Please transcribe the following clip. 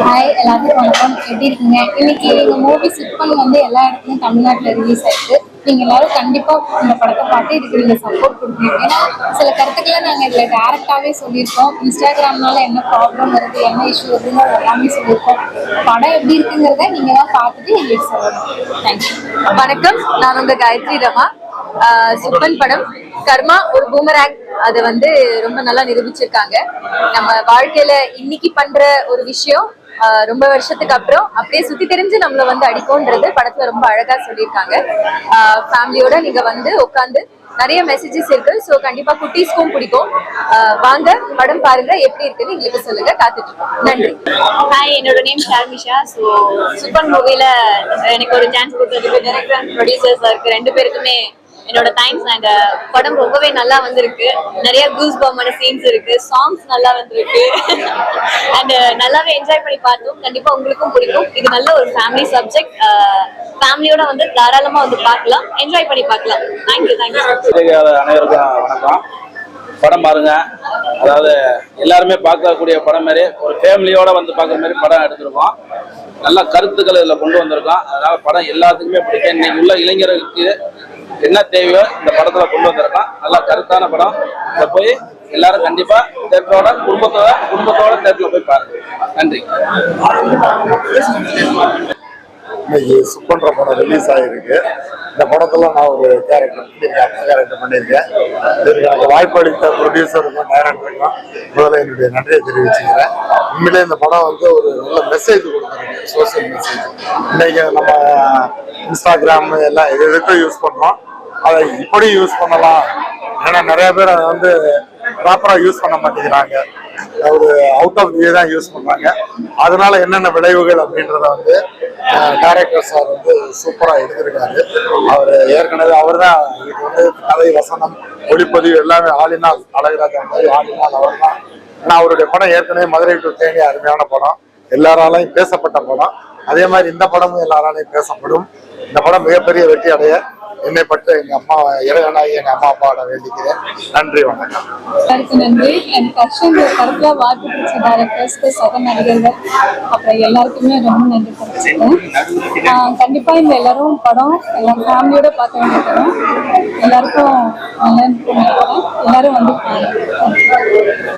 Hi எல்லாத்துக்கும் வணக்கம். எப்படி இருக்கீங்க? இன்னைக்கு எங்க மூவி சிற்பன் வந்து எல்லா இடத்துலயும் தமிழ்நாட்டில் ரிலீஸ் ஆயிருக்கு. நீங்க எல்லாரும் கண்டிப்பா இந்த படத்தை பார்த்து இதுக்கு நீங்க சப்போர்ட் கொடுக்கணும். ஏன்னா சில கருத்துக்களை நாங்க இதுல டைரக்டாவே சொல்லியிருக்கோம். இன்ஸ்டாகிராம்னால என்ன ப்ராப்ளம் வருது, என்ன இஷ்யூ வருதுன்னு எல்லாமே சொல்லியிருக்கோம். படம் எப்படி இருக்குங்கிறத நீங்க தான் பார்த்துட்டு எங்களுக்கு சொல்லணும். தேங்க்யூ. வணக்கம், நான் உங்க காயத்ரி ரமா. சிற்பன் படம் கர்மா ஒரு பூமராங் அதை வந்து ரொம்ப நல்லா நிரூபிச்சிருக்காங்க. நம்ம வாழ்க்கையில இன்னைக்கு பண்ற ஒரு விஷயம் ரொம்ப வருஷத்துக்கு அப்புறம் அப்படியே சுத்தி தெரிஞ்சு நம்மள வந்து அடிக்கும்ன்றது படத்துல ரொம்ப அழகா சொல்லியிருக்காங்க. ஃபேமிலியோட நீங்க வந்து உட்காந்து நிறைய மெசேஜஸ் இருக்கு. ஸோ கண்டிப்பா குட்டீஸ்க்கும் பிடிக்கும். வாங்க படம் பாருங்க, எப்படி இருக்குன்னு எங்களுக்கு சொல்லுங்க. காத்துட்டு இருக்கோம். நன்றி. ஹாய், என்னோட நேம் ஷர்மிஷா. ஸோ சூப்பர் மூவில எனக்கு ஒரு சான்ஸ் கொடுத்ததுக்கு டைரக்டர் அண்ட் ப்ரொடியூசர்ஸ் இருக்கு ரெண்டு பேருக்குமே என்னோட தேங்க்ஸ். அண்ட் படம் ரொம்பவே நல்லா வந்திருக்கு. நிறைய கூஸ் பம்மான சீன்ஸ் இருக்கு, சாங்ஸ் நல்லா வந்திருக்கு. அண்ட் நல்லாவே என்ஜாய் பண்ணி பார்த்தோம். கண்டிப்பா உங்களுக்கும் பிடிக்கும். இது நல்ல ஒரு ஃபேமிலி சப்ஜெக்ட். ஃபேமிலியோட வந்து தாராளமா வந்து பார்க்கலாம், என்ஜாய் பண்ணி பார்க்கலாம். தேங்க்யூ. அனைவருக்கும் வணக்கம். படம் பாருங்க. அதாவது எல்லாருமே பார்க்கக்கூடிய படம் மாதிரி ஒரு ஃபேமிலியோட வந்து பார்க்குற மாதிரி படம் எடுத்திருக்கோம். நல்ல கருத்துக்கள் இதில் கொண்டு வந்திருக்கோம். அதனால படம் எல்லாத்துக்குமே பிடிக்கும். இன்னைக்கு உள்ள இளைஞர்களுக்கு என்ன தேவையோ இந்த படத்துல கொண்டு வந்திருக்கோம். நல்லா கருத்தான படம். இதை போய் எல்லாரும் கண்டிப்பா தேட்டரோட குடும்பத்தோட தேட்டர்ல போய் பாருங்க. நன்றி. இன்னைக்கு சுப்பன்ற படம் ரிலீஸ் ஆகிருக்கு. இந்த படத்துல நான் ஒரு கேரக்டர் பண்ணியிருக்கேன். இதுக்கு எனக்கு வாய்ப்பு அளித்த ப்ரொடியூசருக்கும் டைரக்டருக்கும் முதல்ல என்னுடைய நன்றியை தெரிவிச்சுக்கிறேன். உண்மையிலே இந்த படம் வந்து ஒரு நல்ல மெசேஜ் கொடுத்துருக்கு, சோசியல் மெசேஜ். இன்னைக்கு நம்ம இன்ஸ்டாகிராம் எல்லாம் எதுக்கும் யூஸ் பண்றோம், அதை இப்படி யூஸ் பண்ணலாம். ஏன்னா நிறைய பேர் அதை வந்து ப்ராப்பரா யூஸ் பண்ண மாட்டேங்கிறாங்க, ஒரு அவுட் ஆஃப் வே தான் யூஸ் பண்றாங்க. அதனால என்னென்ன விளைவுகள் அப்படின்றத வந்து டைரக்டர் சார் வந்து சூப்பரா எடுத்திருக்காரு. அவர் ஏற்கனவே அவர் தான் இதுக்கு வந்து கதை, வசனம், ஒளிப்பதிவு எல்லாமே ஆளினால் அழகராஜா மாதிரி ஆளினால் அவர் தான். ஏன்னா அவருடைய படம் ஏற்கனவே மதுரை டு தேனி அருமையான படம், எல்லாராலையும் பேசப்பட்ட படம். அதே மாதிரி இந்த படமும் எல்லாராலையும் பேசப்படும். இந்த படம் மிகப்பெரிய வெற்றி அடைய என்னை பற்றி எங்க அம்மா இறைவனாகி எங்க அம்மா அப்பாவோட வேண்டிக்கிறேன். நன்றி, வணக்கம். நன்றி. என் கருத்துல வாக்கு பிடிச்ச டைரக்டர்ஸ்க்கு, சக நடிகர்கள், அப்புறம் எல்லாருக்குமே ரொம்ப நன்றி தெரிவிச்சுக்கிறேன். கண்டிப்பா இந்த எல்லாரும் படம் எல்லாம் ஃபேமிலியோட பார்க்க வேண்டிய படம். எல்லாருக்கும் நல்லா எல்லாரும் வந்து பாருங்க.